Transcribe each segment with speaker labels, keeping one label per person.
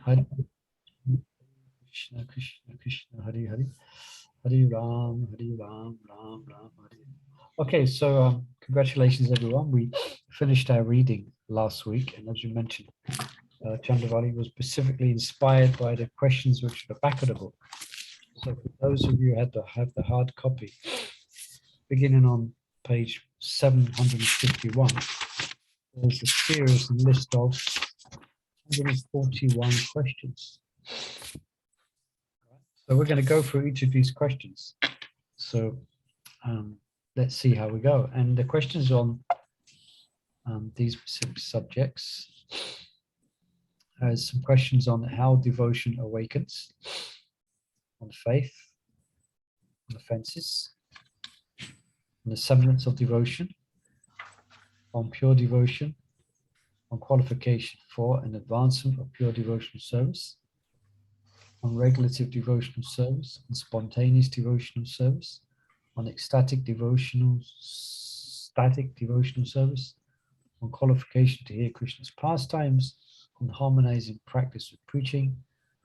Speaker 1: Hare Krishna, Krishna, Krishna, Hare Hare, Hare Ram, Ram, Hare. Okay, so congratulations, everyone. We finished our reading last week, and as you mentioned, Chandravali was specifically inspired by the questions which are at the back of the book. So for those of you who have the hard copy, beginning on page 751, there's a series and list of 141 questions. So we're going to go through each of these questions. So let's see how we go. And the questions on these specific subjects has some questions on how devotion awakens, on faith, on offenses, on the semblance of devotion, on pure devotion, on qualification for and advancement of pure devotional service, on regulative devotional service, on spontaneous devotional service, on static devotional service, on qualification to hear Krishna's pastimes, on harmonizing practice with preaching,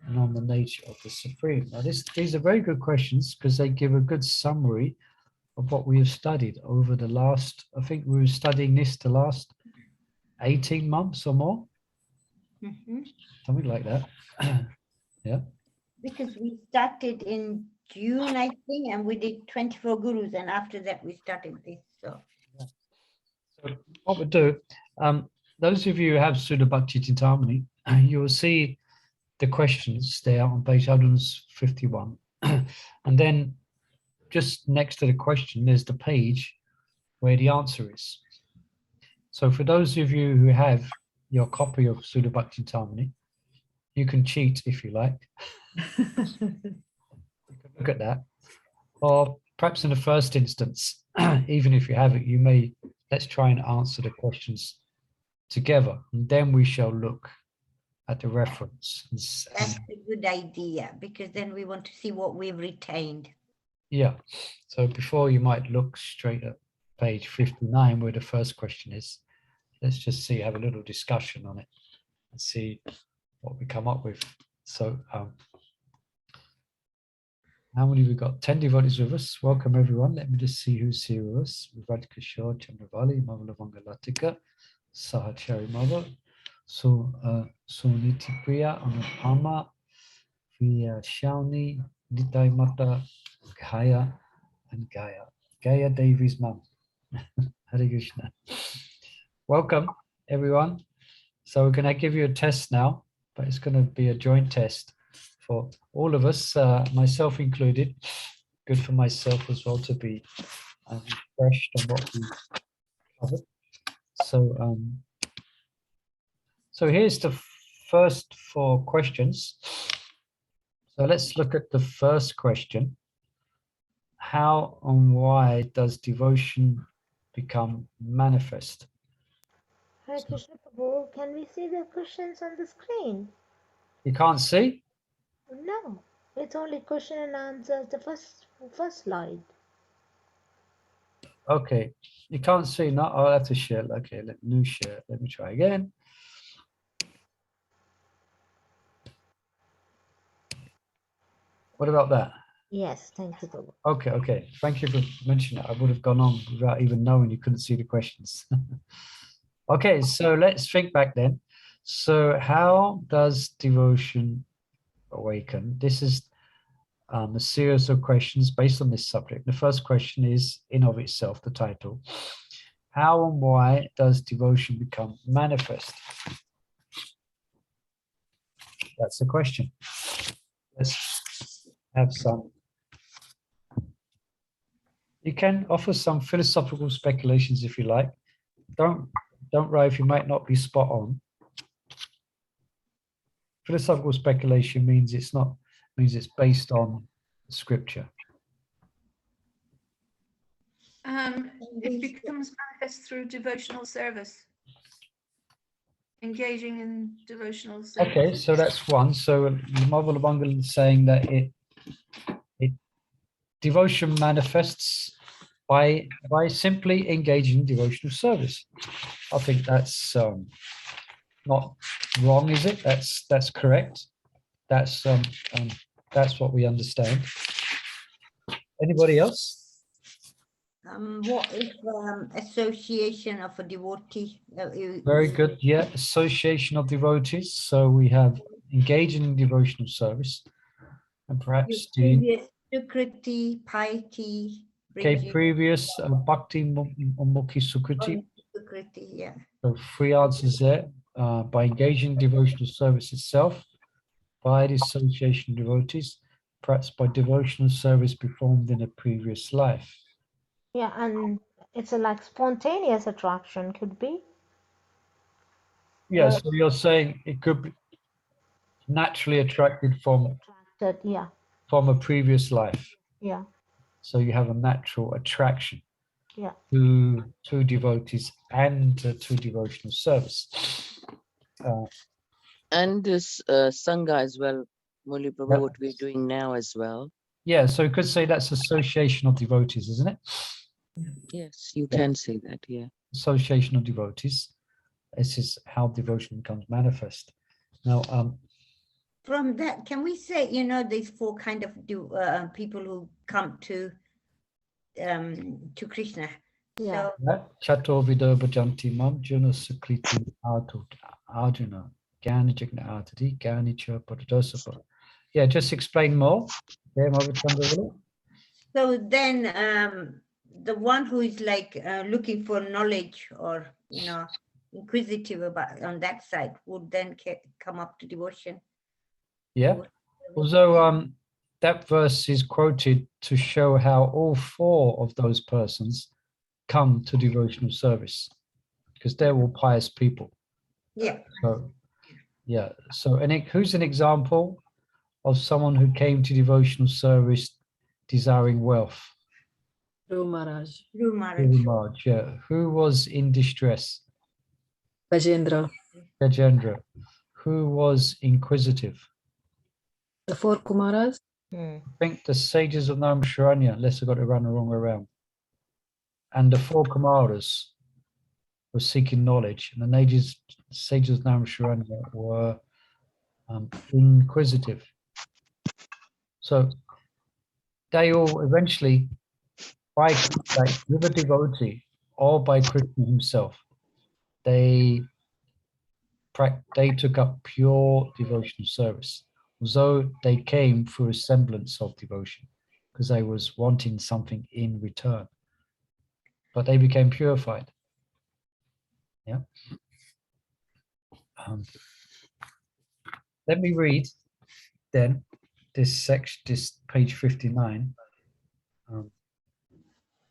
Speaker 1: and on the nature of the Supreme. Now, these are very good questions because they give a good summary of what we have studied over the last, I think we were studying this the last 18 months or more. Something like that. Yeah.
Speaker 2: Because we started in June, I think, and we did 24 gurus, and after that we started this. So
Speaker 1: what we'll do, those of you who have Sudha Bhakti Chintamani, you will see the questions there on page 151. And then just next to the question, there's the page where the answer is. So for those of you who have your copy of Sudha Bhakti Chintamani, you can cheat if you like. You can look at that. Or perhaps in the first instance, even if you have it, you may, let's try and answer the questions together. And then we shall look at the reference.
Speaker 2: that's a good idea, because then we want to see what we've retained.
Speaker 1: Yeah. So before you might look straight at page 59, where the first question is, let's just see, have a little discussion on it and see what we come up with. So how many we got? 10 devotees with us. Welcome everyone. Let me just see who's here with us. Vivad Kishore, Chandravali, Mavala Latika, Sahachari Mother, Suniti Priya, Anupama, Priya Shawnee, Nitai Mata, Gaya, and Gaya. Gaya Devi's mum. Hare Krishna. Welcome everyone. So we're going to give you a test now, but it's going to be a joint test for all of us, myself included. Good for myself as well to be refreshed on what we covered. So here's the first 4 questions. So let's look at the first question. How and why does devotion become manifest?
Speaker 3: Hare Krishna Prabhu, can we see the questions on the screen?
Speaker 1: You can't see?
Speaker 3: No, it's only question and answers, the first slide.
Speaker 1: Okay, you can't see, no, I'll have to share. Okay, let me share. Let me try again. What about that?
Speaker 3: Yes, thank you, Prabhu.
Speaker 1: Okay. Thank you for mentioning it. I would have gone on without even knowing you couldn't see the questions. Okay, so let's think back then. So how does devotion awaken? This is a series of questions based on this subject. The first question is, in of itself, the title. How and why does devotion become manifest? That's the question. Let's have some. You can offer some philosophical speculations if you like. Don't worry if you might not be spot on. Philosophical speculation means it's based on scripture.
Speaker 4: It becomes manifest through devotional service. Engaging in devotional service.
Speaker 1: Okay, so that's one. So Mavala Bangal is saying that it devotion manifests by simply engaging in devotional service. I think that's not wrong, is it? That's correct. That's what we understand. Anybody else?
Speaker 2: What is association of a devotee?
Speaker 1: Very good. Yeah, association of devotees. So we have engaging in devotional service, and perhaps the
Speaker 2: Previous sukrti, piety,
Speaker 1: previous bhakti mukhi sukriti.
Speaker 2: sukrti, yeah.
Speaker 1: So three answers there. By engaging in devotional service itself, by the association of devotees, perhaps by devotional service performed in a previous life.
Speaker 3: Yeah, and it's a like spontaneous attraction could be.
Speaker 1: Yeah, so you're saying it could be naturally attracted from
Speaker 3: Yeah,
Speaker 1: a previous life.
Speaker 3: yeah,
Speaker 1: So you have a natural attraction
Speaker 3: yeah.
Speaker 1: to devotees and to devotional service.
Speaker 5: And this Sangha as well, Muli Prabhu,
Speaker 1: Yep.
Speaker 5: what we're doing now as well.
Speaker 1: Yeah, so you could say that's association of devotees, isn't it?
Speaker 5: Yes, you
Speaker 1: Yeah.
Speaker 5: can say that, yeah.
Speaker 1: Association of devotees. This is how devotion becomes manifest. Now,
Speaker 2: From that, can we say, these four kind of people who come to Krishna?
Speaker 3: Yeah.
Speaker 2: So
Speaker 1: Chato Vido Bhajanti Mam Juna Sukriti Arjuna Gyani Jigna Artati Gyani Chapatadosapa. Yeah, just explain more.
Speaker 2: So then the one who is like looking for knowledge or, inquisitive about on that side would then come up to devotion.
Speaker 1: Yeah. Although that verse is quoted to show how all four of those persons come to devotional service, because they're all pious people.
Speaker 2: Yeah.
Speaker 1: So, yeah. So, who's an example of someone who came to devotional service desiring wealth?
Speaker 6: Dhruv Maharaj,
Speaker 2: Dhruv Maharaj.
Speaker 1: Dhruv Maharaj, yeah. Who was in distress?
Speaker 6: Gajendra,
Speaker 1: Gajendra. Who was inquisitive?
Speaker 6: the four Kumaras,
Speaker 1: I think the sages of Naimisharanya, unless I got it run the wrong way around. And the four Kumaras were seeking knowledge, and the sages of Naimisharanya were inquisitive. So they all eventually, by contact with a devotee or by Krishna himself, they took up pure devotional service, although they came through a semblance of devotion, because they was wanting something in return. But they became purified. Yeah. Let me read then this section, this page 59.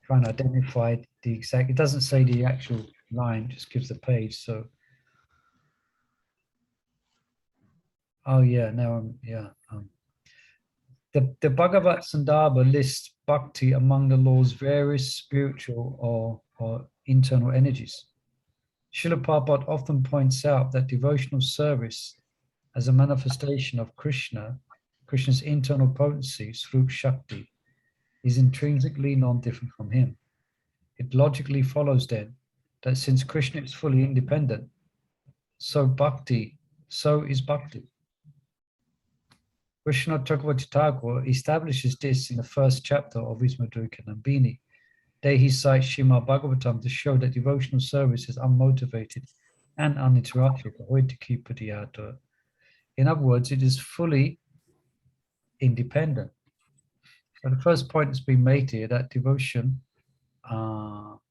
Speaker 1: Trying to identify the exact. It doesn't say the actual line; just gives the page. So. Oh yeah, now the Bhagavad Sandarbha lists bhakti among the Lord's various spiritual or internal energies. Srila Prabhupada often points out that devotional service as a manifestation of Krishna's internal potency, Srup Shakti, is intrinsically non-different from him. It logically follows then that since Krishna is fully independent, so is bhakti. Krishna Chakravarti Thakur establishes this in the first chapter of Vismadurika Nambini. There he cites Srimad Bhagavatam to show that devotional service is unmotivated and uninterrupted. In other words, it is fully independent. So the first point that's been made here, that devotion,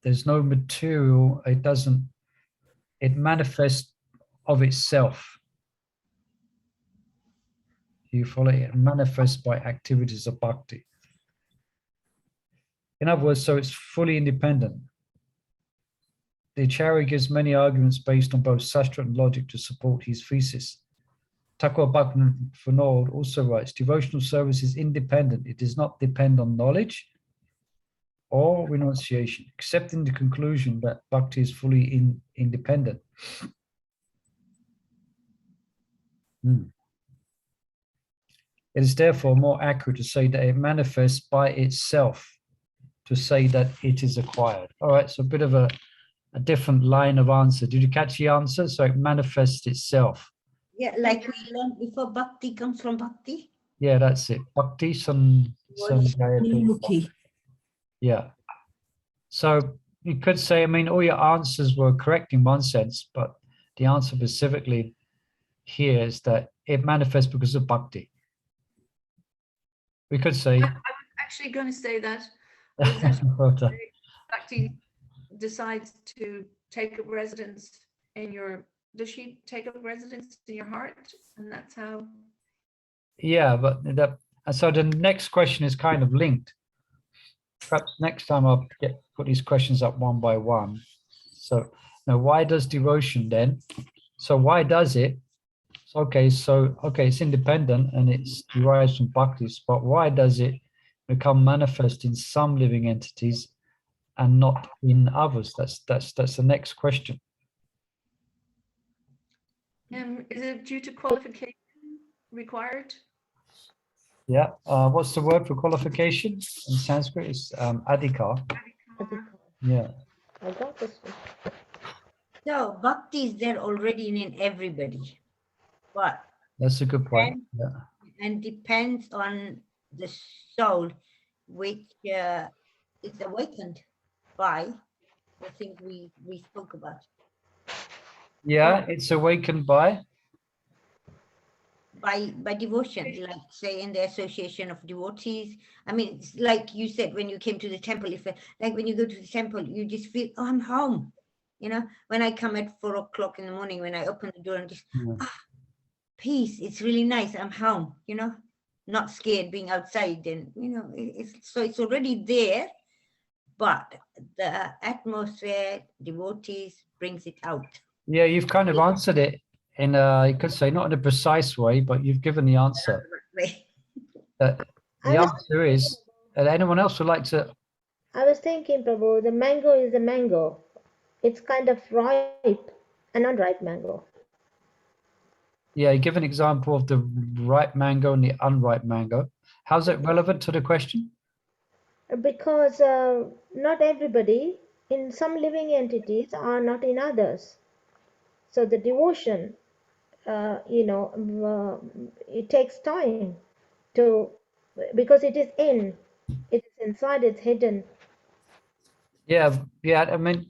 Speaker 1: there's no material, it manifests of itself. You follow it, manifests by activities of bhakti. In other words, so it's fully independent. The Acharya gives many arguments based on both Shastra and logic to support his thesis. Thakur Bhaktivinoda Vinod also writes, devotional service is independent. It does not depend on knowledge or renunciation, accepting the conclusion that bhakti is fully independent. It is therefore more accurate to say that it manifests by itself, to say that it is acquired. All right, so a bit of a a different line of answer. Did you catch the answer? So it manifests itself.
Speaker 2: Yeah, like we learned before, bhakti comes from bhakti.
Speaker 1: Yeah, that's it. Bhakti
Speaker 6: Mukhi.
Speaker 1: Yeah. So you could say, I mean, all your answers were correct in one sense, but the answer specifically here is that it manifests because of bhakti. We could say,
Speaker 4: I was actually going to say that. Is it
Speaker 1: well done.
Speaker 4: Bhakti decides to take up residence in your, does she take up residence in your heart? And that's how.
Speaker 1: Yeah, but that, and so the next question is kind of linked. Perhaps next time I'll put these questions up one by one. So now, why does devotion then? So why does it? Okay, it's independent and it's derived from bhaktis, but why does it become manifest in some living entities and not in others? That's the next question.
Speaker 4: Is it due to qualification required?
Speaker 1: Yeah. What's the word for qualification in Sanskrit? It's adhikar. Yeah.
Speaker 3: I got this one.
Speaker 2: So bhakti is there already in everybody, but
Speaker 1: That's a good point. Yeah.
Speaker 2: and depends on the soul, which is awakened by the thing we spoke about.
Speaker 1: Yeah, it's awakened by.
Speaker 2: By devotion, like say in the association of devotees. I mean, it's like you said when you came to the temple, if like when you go to the temple, you just feel, oh, I'm home. You know, when I come at 4 o'clock in the morning, when I open the door and just peace, it's really nice. I'm home, you know, not scared being outside, and you know, it's already there, but the atmosphere, devotees brings it out.
Speaker 1: Yeah, you've kind of answered it in you could say not in a precise way, but you've given the answer. The answer is, anyone else would like to?
Speaker 3: I was thinking, Prabhu, the mango is a mango. It's kind of ripe, an unripe mango.
Speaker 1: Yeah, give an example of the ripe mango and the unripe mango. How's it relevant to the question?
Speaker 3: Because not everybody in some living entities are not in others. So the devotion, it takes time to, because it is inside, it's hidden.
Speaker 1: Yeah, I mean,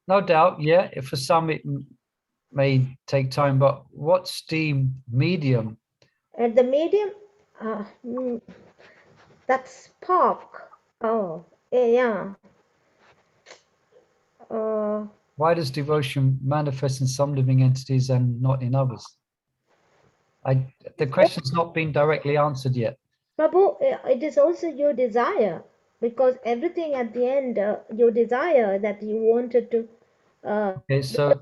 Speaker 1: no doubt. Yeah, for some it may take time, but what's the medium?
Speaker 3: At the medium, that's spark. Oh, yeah.
Speaker 1: Why does devotion manifest in some living entities and not in others? The question's not been directly answered yet.
Speaker 3: Prabhu, it is also your desire, because everything at the end, your desire that you wanted to.
Speaker 1: Okay, so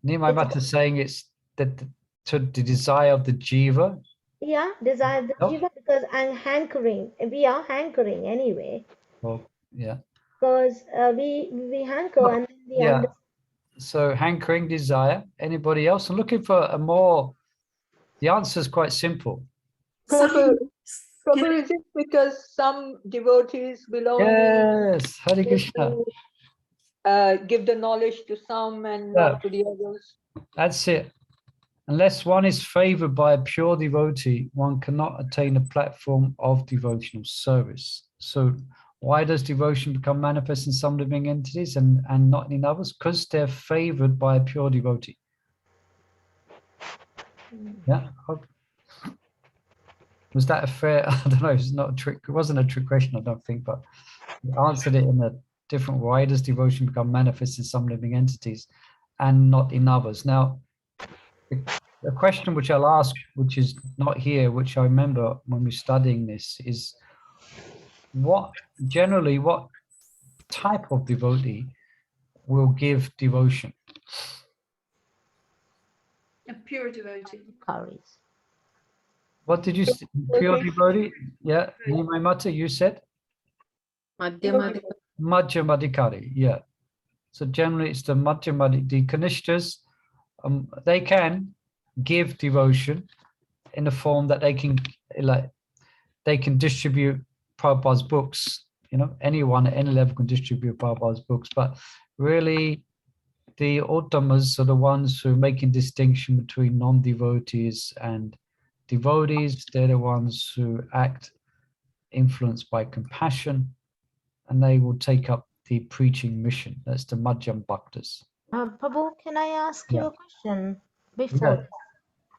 Speaker 1: Nimai Mata is saying it's to the desire of the jiva.
Speaker 3: Yeah, desire the jiva, because I'm hankering. We are hankering anyway.
Speaker 1: Well, yeah.
Speaker 3: Because we hanker and then we
Speaker 1: yeah. So hankering, desire. Anybody else? I'm looking for a more. The answer is quite simple.
Speaker 7: Prabhu, is it because some devotees belonging
Speaker 1: Yes, Hare Krishna.
Speaker 7: Give the knowledge to some and not to the others?
Speaker 1: That's it. Unless one is favored by a pure devotee, one cannot attain a platform of devotional service. So why does devotion become manifest in some living entities and not in others? Because they're favored by a pure devotee. Yeah. Was that a fair? I don't know. It's not a trick. It wasn't a trick question, I don't think, but you answered it in a different way. Why does devotion become manifest in some living entities and not in others? Now, the question which I'll ask, which is not here, which I remember when we're studying this, is what type of devotee will give devotion?
Speaker 4: A pure devotee.
Speaker 1: What did you say? Pure devotee? Yeah, Nimai Mata, you said? Madhyamadikari, yeah. So generally it's the Madhyamadikari, the Kanishtas, they can give devotion in the form that they can distribute Prabhupada's books. You know, anyone at any level can distribute Prabhupada's books, but really the uttamas are the ones who are making distinction between non-devotees and devotees. They're the ones who act influenced by compassion, and they will take up the preaching mission. That's the Madhyam Bhaktas.
Speaker 3: Prabhu, can I ask you
Speaker 1: Yeah.
Speaker 3: a question before?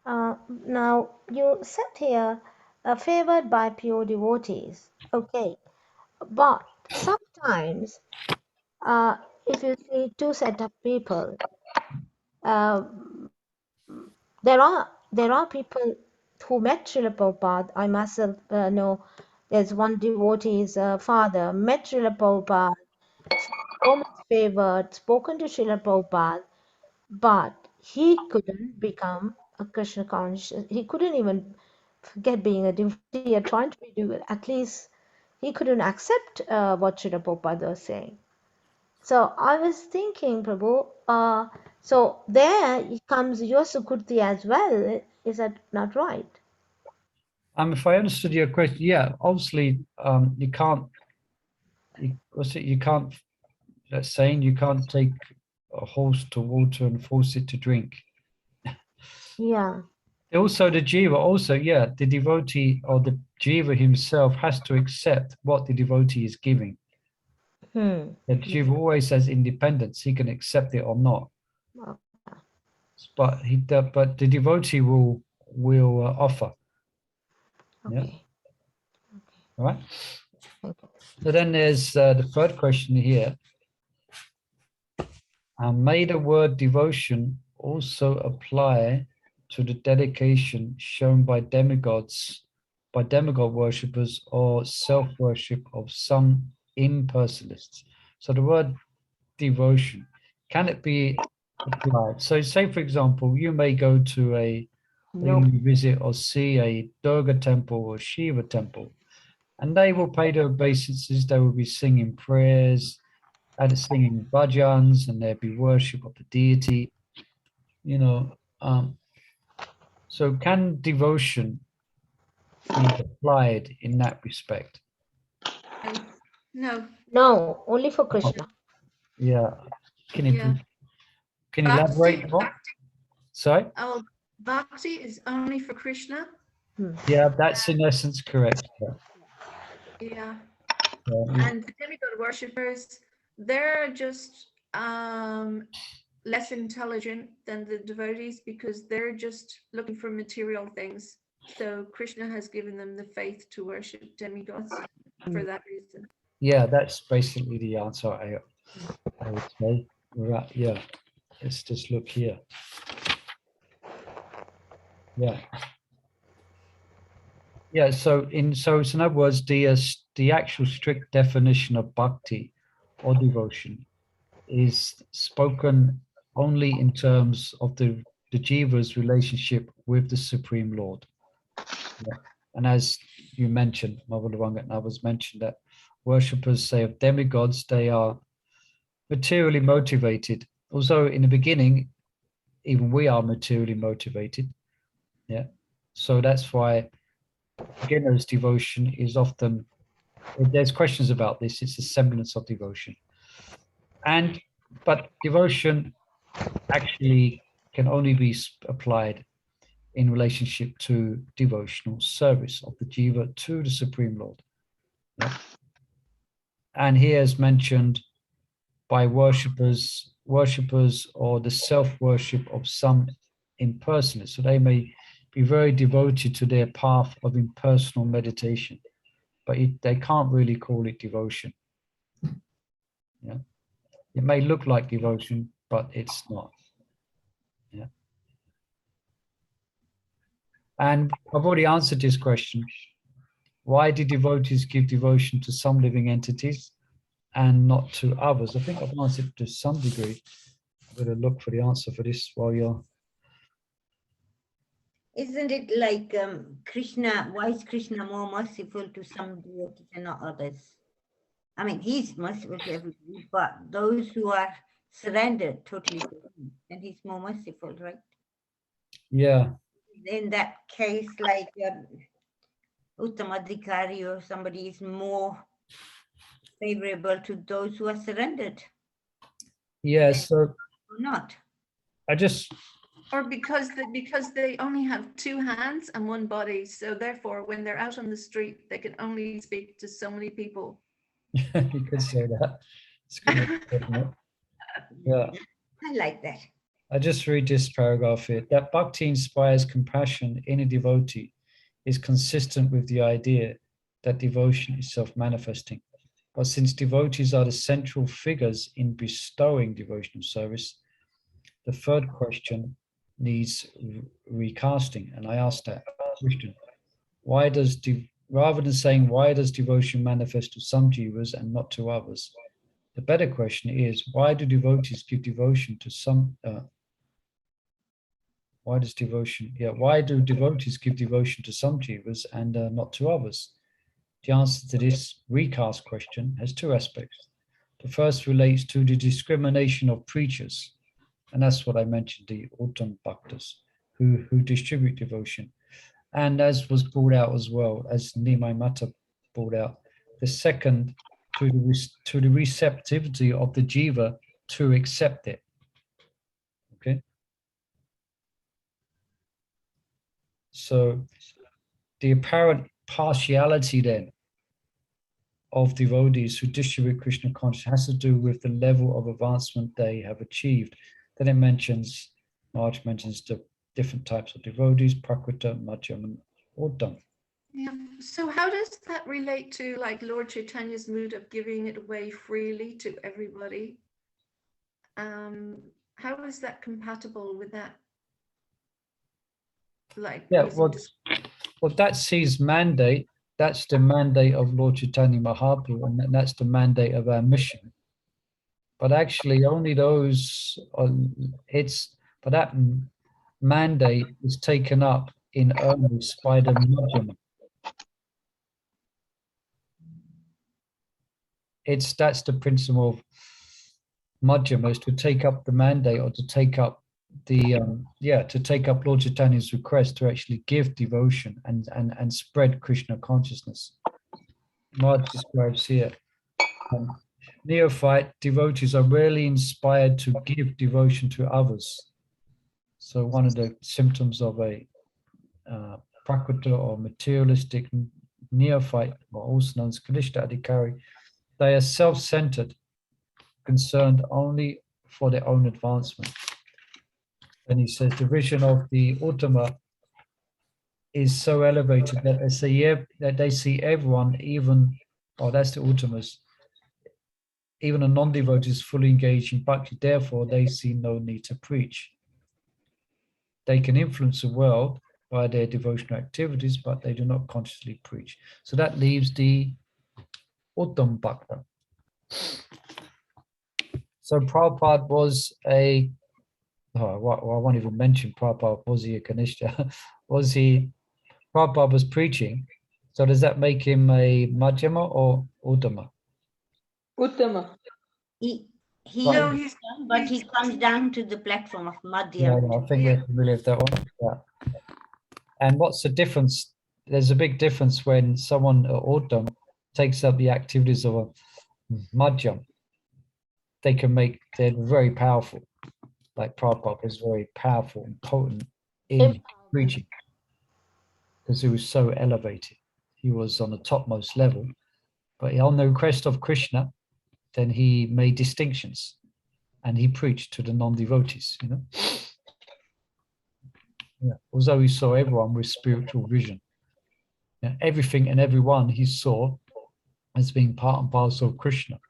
Speaker 3: Now, you said here, favored by pure devotees. Okay, but sometimes, if you see two set of people, uh, there are people who met Srila Prabhupada. I myself know there's one devotee's father met Srila Prabhupada, so much favored, spoken to Srila Prabhupada, but he couldn't become a Krishna conscious. He couldn't even forget being a devotee or trying to be devotee. At least he couldn't accept what Srila Prabhupada was saying. So I was thinking, Prabhu, so there comes your sukrti as well. Is that not right?
Speaker 1: If I understood your question, yeah, obviously, you can't. You can't. That's saying you can't take a horse to water and force it to drink.
Speaker 3: Yeah.
Speaker 1: Also, the jiva, also, yeah, the devotee or the jiva himself has to accept what the devotee is giving.
Speaker 3: Hmm.
Speaker 1: The jiva always has independence; he can accept it or not.
Speaker 3: Okay.
Speaker 1: But the devotee will offer. Yeah.
Speaker 3: Okay.
Speaker 1: All right.
Speaker 3: Okay.
Speaker 1: So then there's the third question here. May the word devotion also apply to the dedication shown by demigod worshippers or self-worship of some impersonalists? So the word devotion, can it be applied? So say, for example, you may go to you may visit or see a Durga temple or Shiva temple, and they will pay their obeisances, they will be singing prayers, and singing bhajans, and there'd be worship of the deity, you know. So can devotion be applied in that respect?
Speaker 4: No.
Speaker 3: No, only for Krishna.
Speaker 1: Yeah. Can you
Speaker 4: Yeah.
Speaker 1: elaborate more? Sorry?
Speaker 4: Oh, bhakti is only for Krishna.
Speaker 1: Yeah, that's in essence correct.
Speaker 4: Yeah.
Speaker 1: Yeah.
Speaker 4: And the demigod worshippers, they're just less intelligent than the devotees because they're just looking for material things. So Krishna has given them the faith to worship demigods for that reason.
Speaker 1: Yeah, that's basically the answer I would say. Right, yeah. Let's just look here. Yeah. Yeah, so in other words, the actual strict definition of bhakti or devotion is spoken only in terms of the jiva's relationship with the Supreme Lord. Yeah. And as you mentioned, Mahavananga and others mentioned, that worshippers say of demigods, they are materially motivated. Although in the beginning, even we are materially motivated. Yeah. So that's why beginner's devotion is often, there's questions about this, it's a semblance of devotion. But devotion actually can only be applied in relationship to devotional service of the jiva to the Supreme Lord. Yeah. And here is mentioned by worshippers or the self-worship of some impersonalists. So they may be very devoted to their path of impersonal meditation, but they can't really call it devotion. Yeah. It may look like devotion, but it's not. Yeah. And I've already answered this question. Why do devotees give devotion to some living entities and not to others? I think I've answered to some degree. I'm going to look for the answer for this while you're...
Speaker 2: Isn't it like Krishna, why is Krishna more merciful to some devotees and not others? I mean, he's merciful to everybody, but those who are surrendered totally to him, then he's more merciful, right?
Speaker 1: Yeah.
Speaker 2: In that case, like Uttamadhikari or somebody is more favorable to those who are surrendered.
Speaker 1: Yeah, so
Speaker 2: or not?
Speaker 4: Or because they only have two hands and one body, so therefore when they're out on the street they can only speak to so many people.
Speaker 1: You could say that. It's good, isn't it? Yeah.
Speaker 2: I like that.
Speaker 1: I just read this paragraph here. That bhakti inspires compassion in a devotee is consistent with the idea that devotion is self-manifesting. But since devotees are the central figures in bestowing devotional service, the third question needs recasting. And I asked that question. Rather than saying, why does devotion manifest to some jivas and not to others? The better question is, why do devotees give devotion to some, why do devotees give devotion to some jivas and not to others? The answer to this recast question has two aspects. The first relates to the discrimination of preachers, and that's what I mentioned, the uttam bhaktas, who distribute devotion. And as was brought out as well, as Nimai Mata brought out, the second to the receptivity of the jiva to accept it. Okay. So the apparent partiality then of devotees who distribute Krishna consciousness has to do with the level of advancement they have achieved. Then it mentions, Marge mentions the different types of devotees, prakrita, madhyam, and uttam.
Speaker 4: Yeah. So how does that relate to like Lord Chaitanya's mood of giving it away freely to everybody? How is that compatible with that? Like,
Speaker 1: yeah, well, that's his mandate. That's the mandate of Lord Chaitanya Mahaprabhu, and that's the mandate of our mission. But actually, only those but that mandate is taken up in earnest by the madhyama. That's the principle of madhyama, is to take up the mandate, or to take up the to take up Lord Chaitanya's request to actually give devotion and spread Krishna consciousness. Marge describes here, neophyte devotees are rarely inspired to give devotion to others. So one of the symptoms of a prakrita or materialistic neophyte, or also known as Kalishta Adhikari, they are self-centered, concerned only for their own advancement. And he says the vision of the Uttama is so elevated that they see everyone, even, that's the Uttamas, even a non-devotee is fully engaged in bhakti, therefore they see no need to preach. They can influence the world by their devotional activities, but they do not consciously preach. So that leaves the Uttam Bhakta. So Prabhupada was I won't even mention Prabhupada was he a Kanishta. Prabhupada was preaching. So does that make him a Madhyama or Uttama?
Speaker 7: Uttama.
Speaker 2: He
Speaker 4: No,
Speaker 2: is, but he comes down to the platform of
Speaker 1: Yeah,
Speaker 2: Madhyam.
Speaker 1: I think we're familiar with that one. Yeah. And what's the difference? There's a big difference when someone Uttam takes up the activities of a Madhyam. They're very powerful. Like Prabhupada was very powerful and potent in preaching, because he was so elevated. He was on the topmost level, but on the request of Krishna, then he made distinctions and he preached to the non-devotees, Yeah. Although he saw everyone with spiritual vision. Yeah, everything and everyone he saw as being part and parcel of Krishna,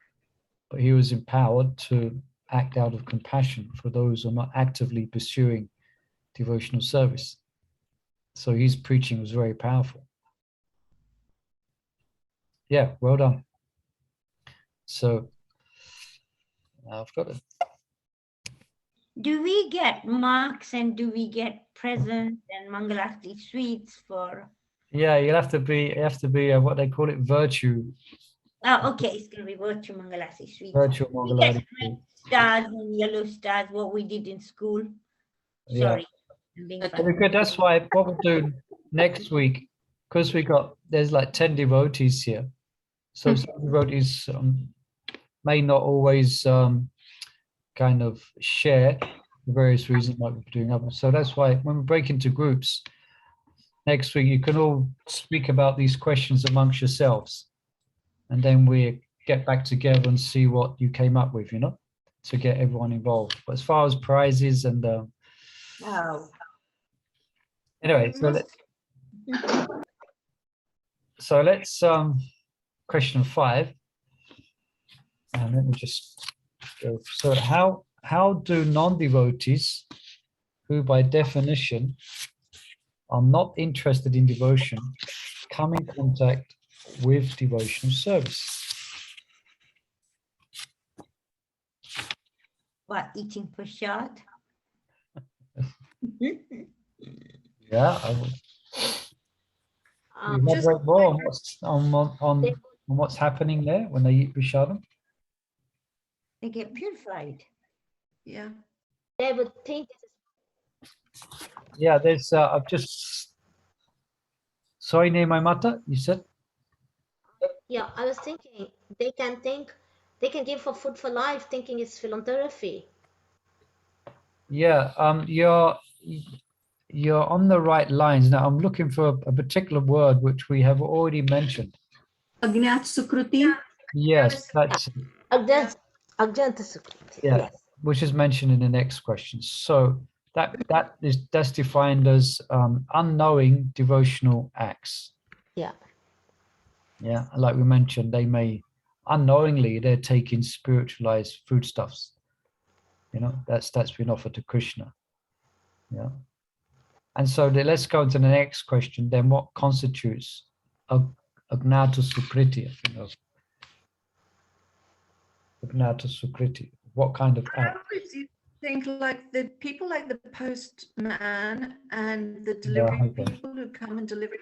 Speaker 1: but he was empowered to act out of compassion for those who are not actively pursuing devotional service. So his preaching was very powerful. Yeah, well done. So I've got it.
Speaker 2: Do we get marks and do we get presents and Mangalati sweets for?
Speaker 1: Yeah, you have to be what they call it, virtue.
Speaker 2: Oh, okay, it's going to be virtue Mangalati sweets.
Speaker 1: Virtue
Speaker 2: We get
Speaker 1: Mangalati.
Speaker 2: red stars and yellow stars, what we did in school. Sorry, I'm being funny.
Speaker 1: Good. That's why what we'll do next week, because there's like 10 devotees here. So some devotees may not always kind of share for various reasons, like we're doing others. So that's why when we break into groups next week, you can all speak about these questions amongst yourselves, and then we get back together and see what you came up with, you know, to get everyone involved. But as far as prizes and
Speaker 2: Oh,
Speaker 1: anyway, so let's question 5. And let me just go. So how do non-devotees, who by definition are not interested in devotion, come in contact with devotional service?
Speaker 2: what, eating prasad?
Speaker 1: Yeah, I will.
Speaker 3: Um,
Speaker 4: Just
Speaker 1: Elaborate more on what's happening there when they eat prashadam.
Speaker 2: They get purified.
Speaker 4: yeah.
Speaker 3: they would think
Speaker 1: Yeah, there's I've just sorry, name my mata, you said?
Speaker 3: yeah, I was thinking they can give for food for life, thinking it's philanthropy.
Speaker 1: Yeah, you're on the right lines. Now I'm looking for a particular word which we have already mentioned.
Speaker 8: Ajnata sukrti.
Speaker 1: Yes, that's
Speaker 3: Ajnata sukrti.
Speaker 1: yeah,
Speaker 3: Yes.
Speaker 1: which is mentioned in the next question. So that's defined as unknowing devotional acts.
Speaker 3: Yeah.
Speaker 1: Yeah, like we mentioned, they may unknowingly they're taking spiritualized foodstuffs. You know, that's been offered to Krishna. Yeah. And so let's go to the next question. Then, what constitutes ajnata sukriti? Ajnata sukriti. What kind of
Speaker 4: I
Speaker 1: act?
Speaker 4: always used to think like the people like the postman and the
Speaker 1: Yeah,
Speaker 4: delivery
Speaker 1: okay.
Speaker 4: people who come and deliver,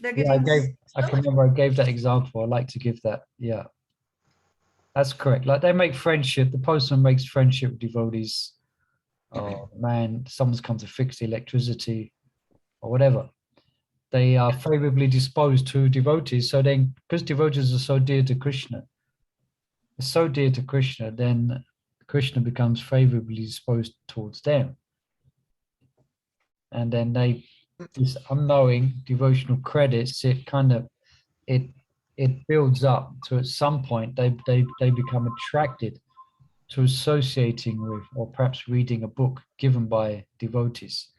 Speaker 4: they're
Speaker 1: Yeah,
Speaker 4: getting
Speaker 1: I can remember I gave that example. I like to give that. Yeah, that's correct. Like they make friendship. The postman makes friendship with devotees. Oh man, someone's come to fix the electricity or whatever. They are favorably disposed to devotees. So then, because devotees are so dear to Krishna, then Krishna becomes favorably disposed towards them. And then this unknowing devotional credits, it builds up to at some point they become attracted to associating with or perhaps reading a book given by devotees.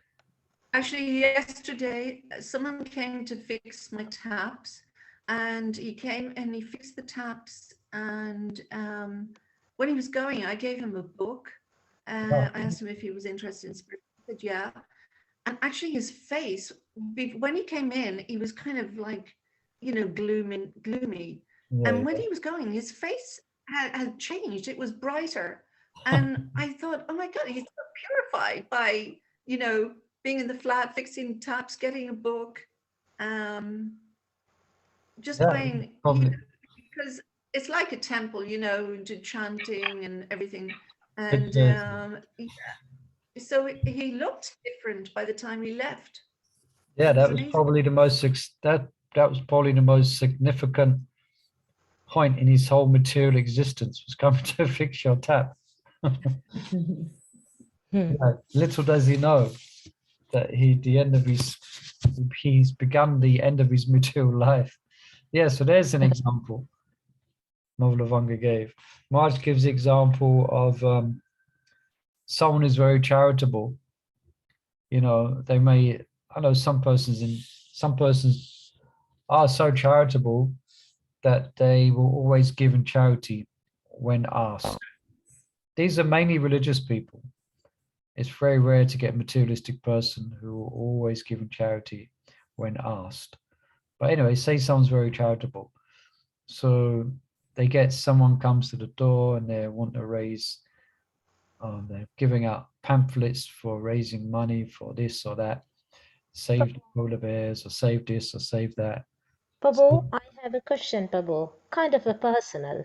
Speaker 4: Actually, yesterday, someone came to fix my taps, and he came and he fixed the taps. And when he was going, I gave him a book. I asked him if he was interested in spirit. He said, yeah. And actually, his face, when he came in, he was kind of like, gloomy.
Speaker 1: Yeah,
Speaker 4: And when he was going, his face had changed. It was brighter. And I thought, oh my God, he's so purified by, being in the flat, fixing taps, getting a book, just by,
Speaker 1: probably.
Speaker 4: because it's like a temple, to chanting and everything.
Speaker 1: Good,
Speaker 4: And so he looked different by the time he left.
Speaker 1: yeah,
Speaker 4: It
Speaker 1: that was
Speaker 4: amazing.
Speaker 1: probably the most that was probably the most significant point in his whole material existence, was coming to fix your tap. Yeah, little does he know that he's begun the end of his material life. Yeah, so there's an example Novalavanga gave. Marge gives the example of someone who's very charitable. You know, I know some persons are so charitable that they will always give in charity when asked. These are mainly religious people. It's very rare to get a materialistic person who will always give in charity when asked. But anyway, say someone's very charitable. So someone comes to the door and they want to raise, they're giving out pamphlets for raising money for this or that, save the polar bears or save this or save that.
Speaker 3: Prabhu, I have a question, Prabhu. Kind of a personal.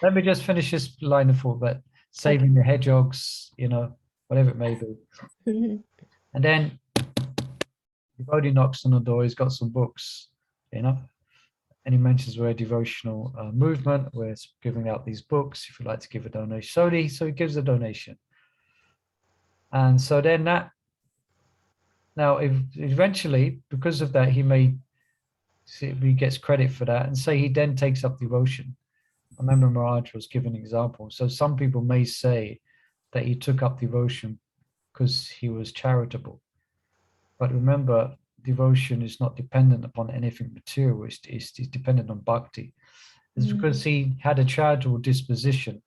Speaker 1: Let me just finish this line of thought, but saving the hedgehogs, whatever it may be. And then the devotee knocks on the door, he's got some books, and And he mentions we're a devotional movement. We're giving out these books. If you'd like to give a donation, so he gives a donation. And so then now eventually, because of that, he gets credit for that, and say he then takes up devotion. I remember Maharaj was giving an example. So some people may say that he took up devotion because he was charitable. But remember, devotion is not dependent upon anything material. It's dependent on bhakti. It's because he had a charitable disposition.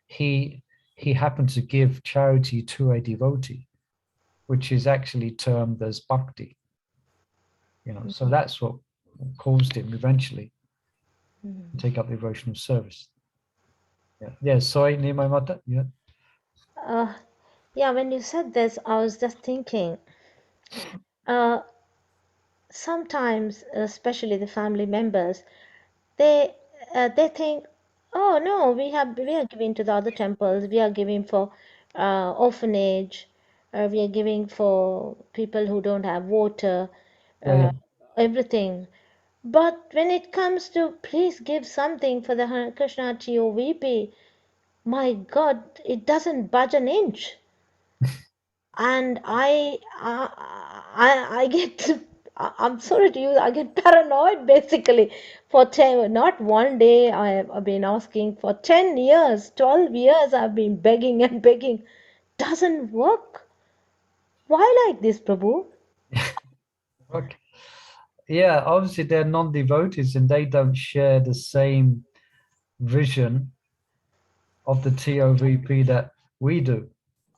Speaker 1: He happened to give charity to a devotee, which is actually termed as bhakti. So that's what caused him eventually to take up devotional service. Yeah. Sorry, Nima Mata. Yeah.
Speaker 3: Yeah, when you said this, I was just thinking, sometimes, especially the family members, they think, oh no, we are giving to the other temples, we are giving for orphanage, we are giving for people who don't have water,
Speaker 1: Yeah.
Speaker 3: everything. But when it comes to please give something for the Krishna TOVP, my God, it doesn't budge an inch. And I get, I'm sorry to you, I get paranoid basically. For 10, not one day, I've been asking for 10 years, 12 years, I've been begging and begging. Doesn't work. Why like this, Prabhu?
Speaker 1: Okay. Yeah, obviously they're non-devotees and they don't share the same vision of the TOVP that we do.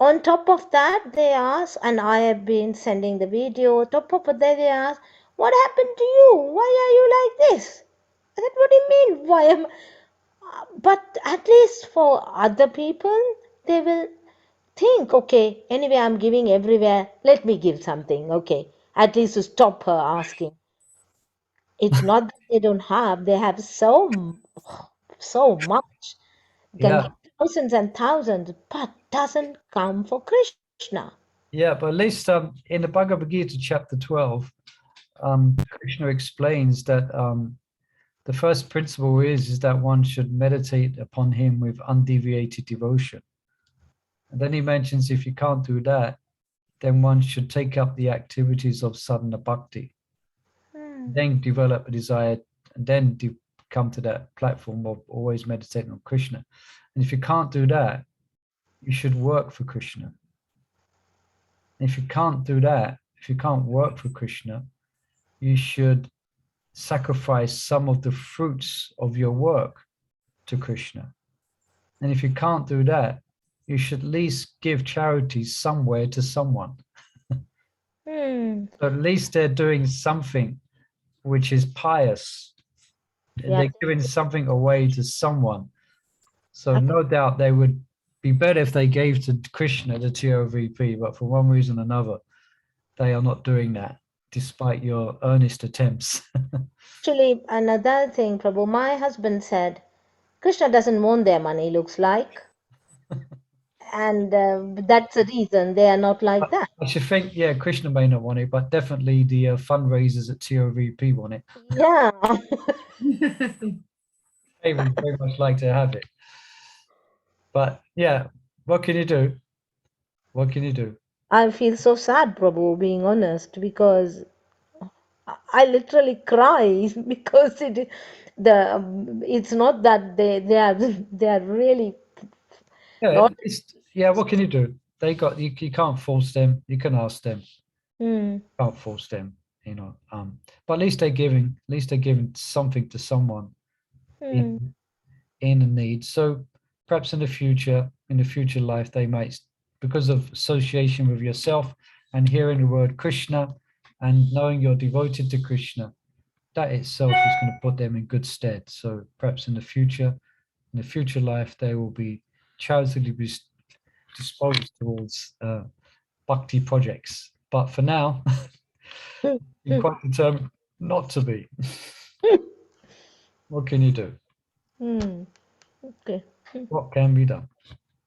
Speaker 3: On top of that, they ask, and I have been sending the video, top of that, they ask, what happened to you? Why are you like this? I said, what do you mean? Why am But at least for other people, they will think, okay, anyway, I'm giving everywhere. Let me give something. Okay. At least to stop her asking. It's not that they don't have, they have so much. Can
Speaker 1: Yeah.
Speaker 3: give thousands and thousands, but doesn't come for Krishna.
Speaker 1: Yeah, but at least in the Bhagavad Gita chapter 12, Krishna explains that the first principle is that one should meditate upon him with undeviated devotion. And then he mentions if you can't do that, then one should take up the activities of sadhana bhakti, then develop a desire, and then come to that platform of always meditating on Krishna. And if you can't do that, you should work for Krishna. And if you can't do that, if you can't work for Krishna, you should sacrifice some of the fruits of your work to Krishna. And if you can't do that, you should at least give charity somewhere to someone. So at least they're doing something which is pious.
Speaker 3: Yeah.
Speaker 1: They're giving something away to someone. So no doubt they would be better if they gave to Krishna, the TOVP, but for one reason or another, they are not doing that, despite your earnest attempts.
Speaker 3: Actually, another thing, Prabhu, my husband said, Krishna doesn't want their money, looks like. And that's the reason they are not like that.
Speaker 1: I should think, yeah, Krishna may not want it, but definitely the fundraisers at TOVP want it.
Speaker 3: Yeah.
Speaker 1: They would very much like to have it. But yeah, what can you do? What can you do?
Speaker 3: I feel so sad, Prabhu, being honest, because I literally cry because it's not that they are really
Speaker 1: Yeah,
Speaker 3: not.
Speaker 1: what can you do? They got you can't force them. You can ask them. Can't force them, but at least they're giving something to someone in a need. So perhaps in the future life, they might, because of association with yourself and hearing the word Krishna and knowing you're devoted to Krishna, that itself is going to put them in good stead. So perhaps in the future life, they will be charitably disposed towards bhakti projects. But for now, you're quite determined not to be. What can you do?
Speaker 3: Okay.
Speaker 1: What can be done?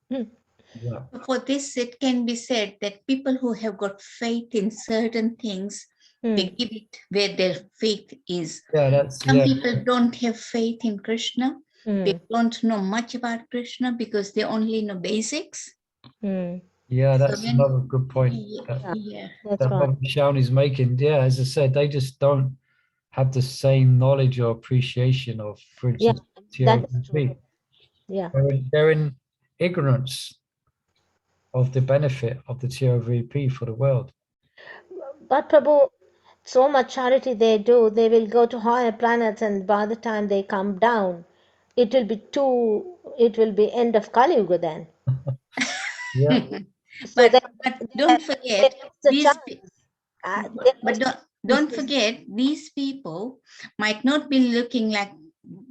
Speaker 1: Yeah.
Speaker 8: For this, it can be said that people who have got faith in certain things They give it where their faith is.
Speaker 1: Yeah, that's
Speaker 8: Some
Speaker 1: yeah.
Speaker 8: people don't have faith in Krishna. They
Speaker 3: Mm.
Speaker 8: don't know much about Krishna because they only know basics.
Speaker 3: Mm.
Speaker 1: Yeah,
Speaker 8: So
Speaker 1: that's
Speaker 8: then-
Speaker 1: another good point
Speaker 8: Yeah, yeah.
Speaker 3: That's
Speaker 1: that
Speaker 3: right.
Speaker 1: Baba Shaun is making. Yeah, as I said, they just don't have the same knowledge or appreciation of, for
Speaker 3: Yeah,
Speaker 1: instance,
Speaker 3: that is
Speaker 1: TOVP.
Speaker 3: true. Yeah.
Speaker 1: They're in ignorance of the benefit of the TOVP for the world.
Speaker 3: But Prabhu, so much charity they do, they will go to higher planets, and by the time they come down, it will be end of Kali Yuga then.
Speaker 1: Yeah,
Speaker 3: So
Speaker 8: But
Speaker 3: they
Speaker 8: don't forget,
Speaker 3: it's a
Speaker 8: these
Speaker 3: chance.
Speaker 8: pe-
Speaker 3: They
Speaker 8: but don't forget, these people might not be looking like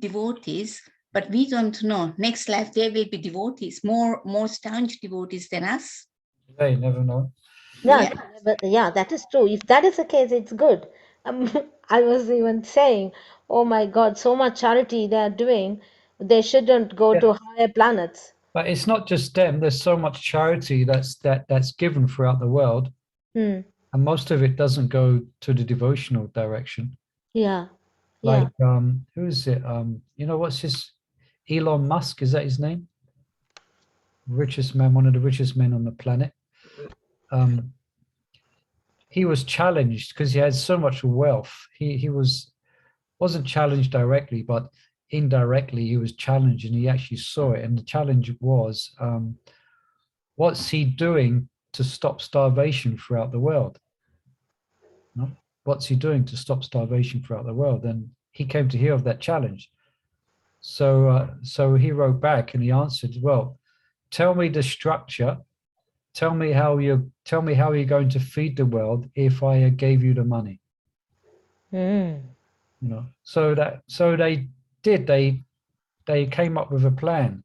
Speaker 8: devotees, but we don't know. Next life they will be devotees, more staunch devotees than us.
Speaker 1: they never know.
Speaker 3: Yeah, but yeah, that is true. If that is the case, it's good. I was even saying, oh my God, so much charity they are doing, they shouldn't go
Speaker 1: Yeah.
Speaker 3: to higher planets.
Speaker 1: But it's not just them. There's so much charity that's given throughout the world,
Speaker 3: Hmm.
Speaker 1: and most of it doesn't go to the devotional direction.
Speaker 3: Yeah,
Speaker 1: Like
Speaker 3: yeah.
Speaker 1: who is it? You know what's his Elon Musk, is that his name? Richest man, one of the richest men on the planet. He was challenged because he had so much wealth. He wasn't challenged directly, but indirectly he was challenged, and he actually saw it. And the challenge was, what's he doing to stop starvation throughout the world? No? What's he doing to stop starvation throughout the world? And he came to hear of that challenge. So he wrote back and he answered, well, tell me the structure. Tell me how you're going to feed the world if I gave you the money.
Speaker 3: Hmm.
Speaker 1: You know, so they came up with a plan,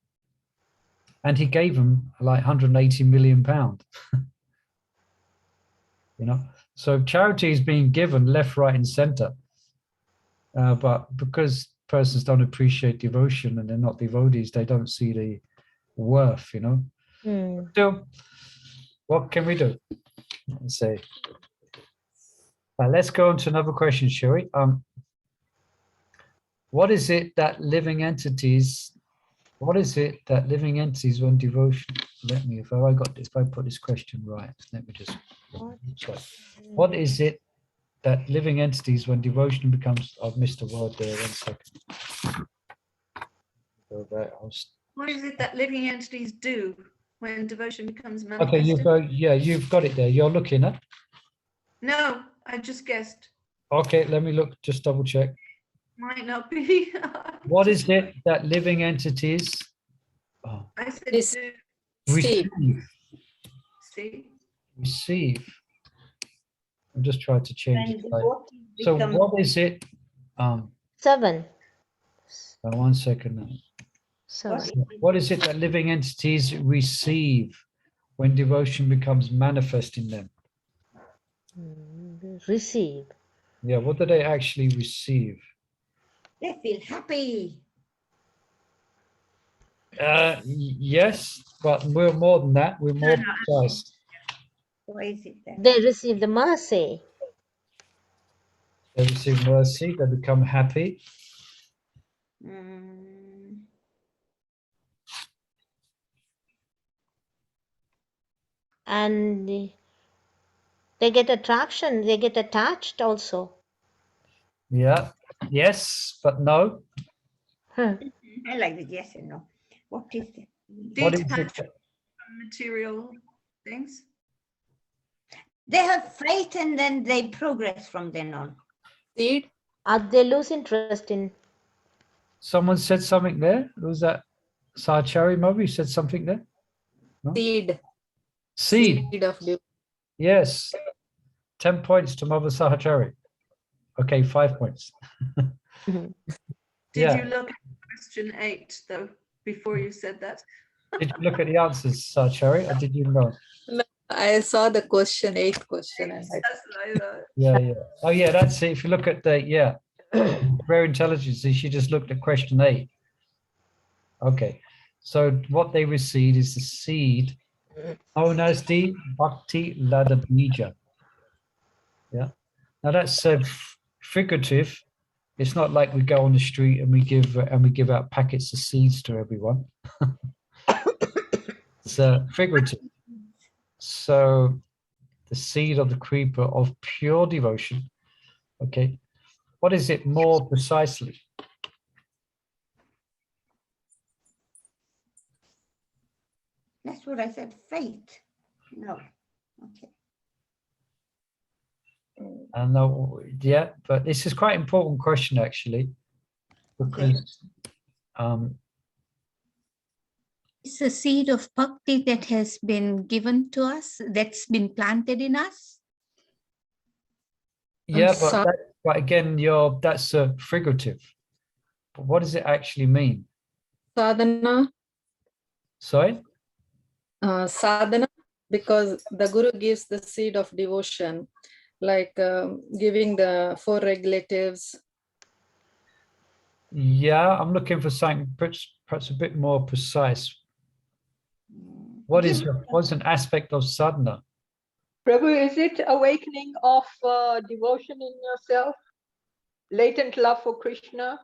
Speaker 1: and he gave them like 180 million pound. You know, so charity is being given left, right, and center. But because persons don't appreciate devotion and they're not devotees, they don't see the worth. You know.
Speaker 3: Hmm.
Speaker 1: Still, what can we do? Let's say. Let's go on to another question, shall we? What is it that living entities? What is it that living entities when devotion? Let me, if I put this question right, let me just check. What is it that living entities when devotion becomes? I've missed a word there. 1 second. Go back.
Speaker 4: What is it that living entities do when devotion becomes
Speaker 1: Okay,
Speaker 4: manifested?
Speaker 1: you've got it there. You're looking at.
Speaker 4: No, I just guessed.
Speaker 1: Okay, let me look. Just double check.
Speaker 4: Might not be.
Speaker 1: What is it that living entities
Speaker 4: I said
Speaker 6: This-
Speaker 4: do.
Speaker 6: Receive.
Speaker 4: See?
Speaker 1: receive? I'm just trying to change
Speaker 2: When
Speaker 1: it.
Speaker 2: devotees
Speaker 1: So
Speaker 2: become
Speaker 1: what is it?
Speaker 3: 7.
Speaker 1: 1 second now.
Speaker 3: 7.
Speaker 1: What is it that living entities receive when devotion becomes manifest in them?
Speaker 3: Receive.
Speaker 1: Yeah, what do they actually receive?
Speaker 2: they feel happy.
Speaker 1: Yes, but we're more than that. We're more precise.
Speaker 2: Why is it that?
Speaker 3: They receive the mercy.
Speaker 1: They receive mercy. They become happy.
Speaker 2: Mm,
Speaker 3: And they get attraction, they get attached also.
Speaker 1: Yeah. Yes, but no.
Speaker 3: Huh.
Speaker 2: I like the yes and no. What is it?
Speaker 1: What is
Speaker 4: Detached
Speaker 1: it?
Speaker 4: from material things.
Speaker 2: They have faith and then they progress from then on.
Speaker 6: Seed.
Speaker 3: They lose interest in.
Speaker 1: Someone said something there. Was that Sahachari Mavi said something there?
Speaker 6: Seed.
Speaker 1: Seed.
Speaker 6: Seed of devotion.
Speaker 1: Yes. 10 points to Mother Sahachari. Okay, 5 points.
Speaker 3: Mhm.
Speaker 4: Did
Speaker 1: Yeah.
Speaker 4: you look at question 8 though before you said that?
Speaker 1: Did you look at the answers, Sahachari, or did you know?
Speaker 6: No, I saw the question, 8th question, and I
Speaker 4: That's what I thought.
Speaker 1: Yeah. Oh, yeah, that's it. If you look at the, rare intelligence, she just looked at question 8. Okay. So what they receive is the seed known as the Bhakti Lada Bija. Yeah. Now that's figurative. It's not like we go on the street and we give out packets of seeds to everyone. It's figurative. So the seed of the creeper of pure devotion. Okay. What is it more precisely?
Speaker 2: That's what I said, faith. No. Okay.
Speaker 1: And yeah, but this is quite an important question actually, because
Speaker 8: It's a seed of bhakti that has been given to us, that's been planted in us.
Speaker 1: yeah, but again, that's a figurative. But what does it actually mean?
Speaker 6: Sadhana.
Speaker 1: Sorry?
Speaker 6: Sadhana, because the Guru gives the seed of devotion, like giving the 4 regulatives.
Speaker 1: Yeah, I'm looking for something perhaps a bit more precise. What's an aspect of sadhana?
Speaker 7: Prabhu, is it awakening of devotion in yourself? Latent love for Krishna?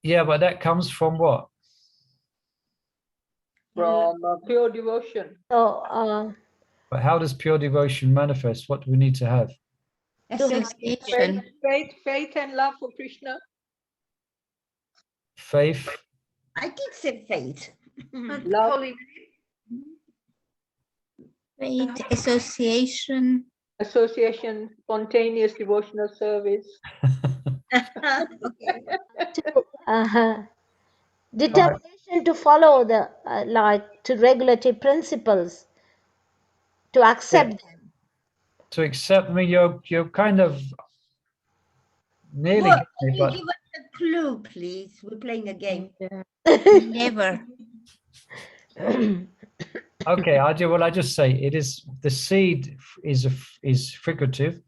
Speaker 1: Yeah, but that comes from what?
Speaker 7: From pure devotion.
Speaker 3: So,
Speaker 1: But how does pure devotion manifest? What do we need to have?
Speaker 8: Association.
Speaker 7: Faith and love for Krishna.
Speaker 1: Faith.
Speaker 2: I did say faith.
Speaker 7: Love.
Speaker 4: Holy
Speaker 8: Faith, association.
Speaker 7: Association, spontaneous devotional service.
Speaker 2: Okay.
Speaker 3: determination to follow the to regulative principles, to accept them.
Speaker 1: To accept me, you're kind of nearly
Speaker 2: What?
Speaker 1: getting
Speaker 2: Can
Speaker 1: it,
Speaker 2: you
Speaker 1: but
Speaker 2: give us a clue, please? We're playing a game.
Speaker 8: Never.
Speaker 1: okay, I just say it is the seed is figurative.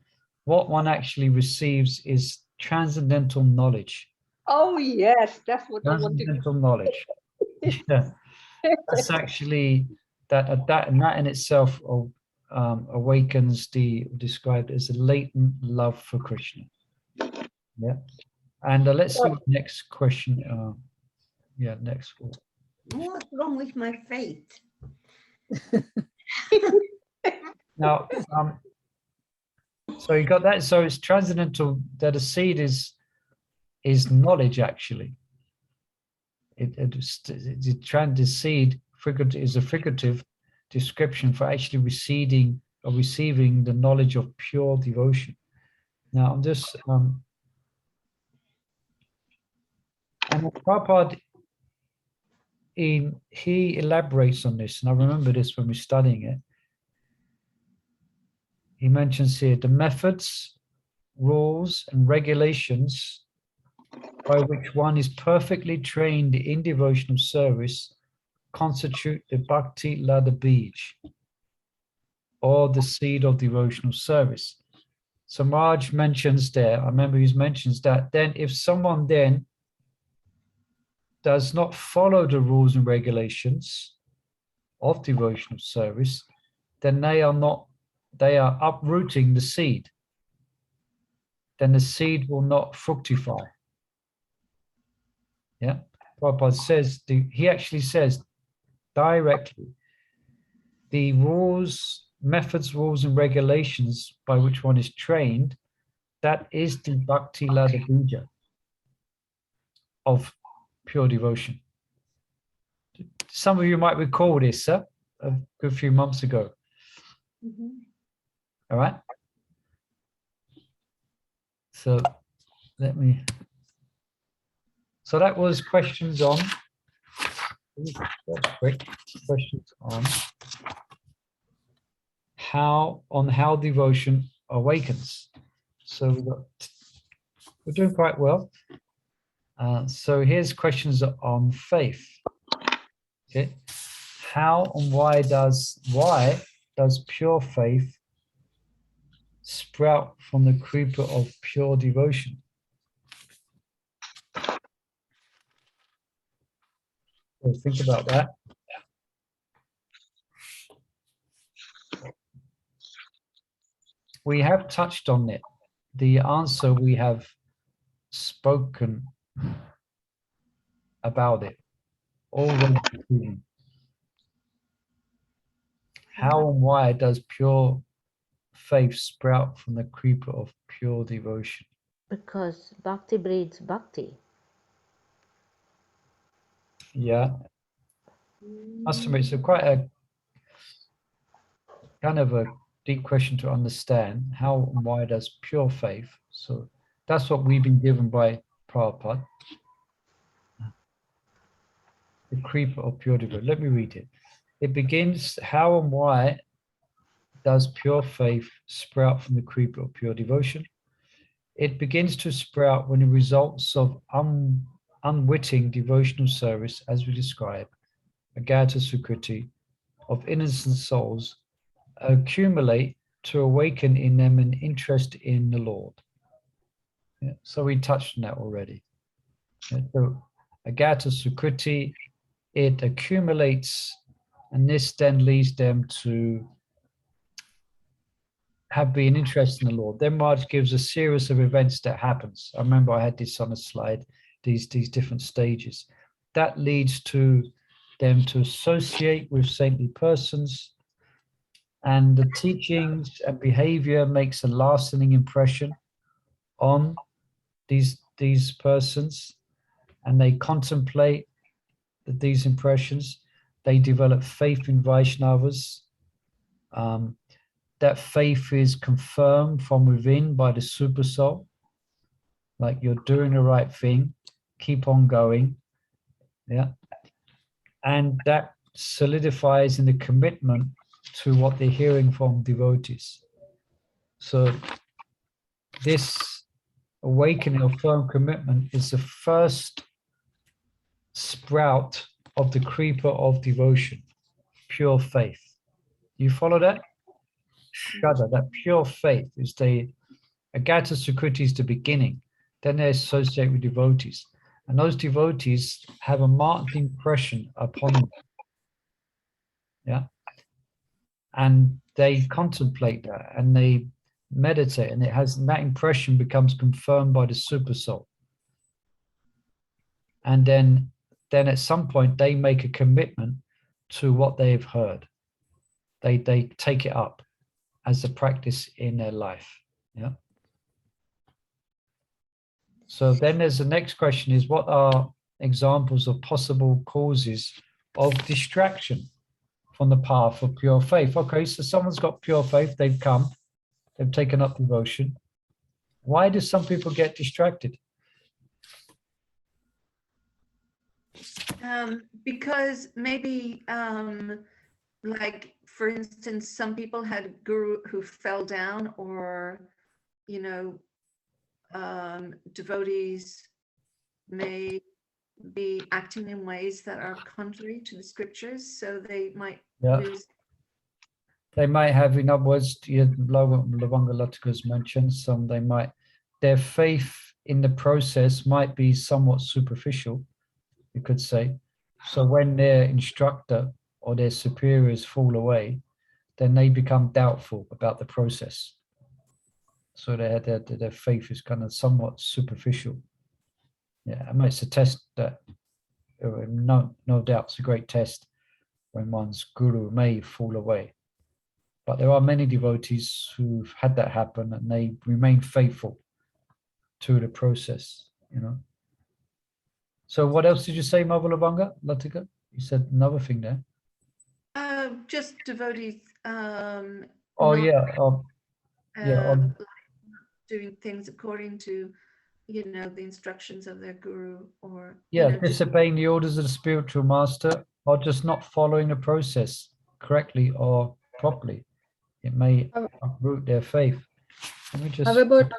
Speaker 1: What one actually receives is transcendental knowledge.
Speaker 7: Oh yes, that's what I wanted.
Speaker 1: Transcendental knowledge. Yeah, that's actually that in itself awakens described as a latent love for Krishna. Yeah, and let's see what next question. Yeah, next one.
Speaker 2: What's wrong with my faith?
Speaker 1: Now, so you got that. So it's transcendental. That a seed is knowledge actually. The seed is a figurative description for actually receiving the knowledge of pure devotion. Now, I'm just and Prabhupada he elaborates on this, and I remember this when we're studying it. He mentions here the methods, rules, and regulations by which one is perfectly trained in devotional service constitute the bhakti ladha bij, or the seed of devotional service. So Maharaj mentions there, I remember he mentions that then if someone then does not follow the rules and regulations of devotional service, then they are uprooting the seed. Then the seed will not fructify. Yeah, Prabhupada says, he actually says directly, the methods, rules, and regulations by which one is trained, that is the bhakti ladha bija of pure devotion. Some of you might recall this, a good few months ago. All right. So so that was questions on. That's quick. Questions on how devotion awakens. So we're doing quite well. So here's questions on faith. Okay, how and why does pure faith sprout from the creeper of pure devotion? So think about that. we have touched on it. The answer we have spoken about it already. How and why does pure faith sprout from the creeper of pure devotion?
Speaker 3: Because bhakti breeds bhakti.
Speaker 1: Yeah, must admit, it's quite a kind of a deep question to understand. How and why does pure faith? So that's what we've been given by Prabhupada. The creeper of pure devotion. Let me read it. It begins, how and why does pure faith sprout from the creeper of pure devotion? It begins to sprout when the results of unwitting devotional service, as we describe, ajnata sukrti, of innocent souls, accumulate to awaken in them an interest in the Lord. Yeah, so we touched on that already. Yeah, so ajnata sukrti, it accumulates, and this then leads them to have been interested in the Lord. Then Maharaj gives a series of events that happens. I remember I had this on a slide, these different stages. That leads to them to associate with saintly persons, and the teachings and behavior makes a lasting impression on these persons, and they contemplate these impressions. They develop faith in Vaishnavas. That faith is confirmed from within by the super soul, like you're doing the right thing, keep on going. Yeah, and that solidifies in the commitment to what they're hearing from devotees. So this awakening of firm commitment is the first sprout of the creeper of devotion, pure faith. You follow that? Shraddha, that pure faith is the ajnata sukriti is the beginning. Then they associate with devotees, and those devotees have a marked impression upon them. Yeah, and they contemplate that, and they meditate, and that impression becomes confirmed by the super soul. And then at some point they make a commitment to what they've heard. They take it up as a practice in their life. Yeah. So then there's the next question is, what are examples of possible causes of distraction from the path of pure faith? Okay, so someone's got pure faith, they've come, they've taken up devotion. Why do some people get distracted?
Speaker 4: Because maybe, like, for instance, some people had a guru who fell down, or, you know, devotees may be acting in ways that are contrary to the scriptures, so they might lose.
Speaker 1: They might have, in other words, Lavanga Latika's mentioned, their faith in the process might be somewhat superficial, you could say. So when their instructor or their superiors fall away, then they become doubtful about the process. So their faith is kind of somewhat superficial. Yeah, I mean, it's a test that, no doubt, it's a great test when one's guru may fall away. But there are many devotees who've had that happen, and they remain faithful to the process, you know. So what else did you say, Mother Lavanga Latika? You said another thing there.
Speaker 4: Just devotees. Doing things according to, you know, the instructions of their guru, or
Speaker 1: disobeying the orders of the spiritual master, or just not following the process correctly or properly. It may uproot their faith. Let me just.
Speaker 6: How about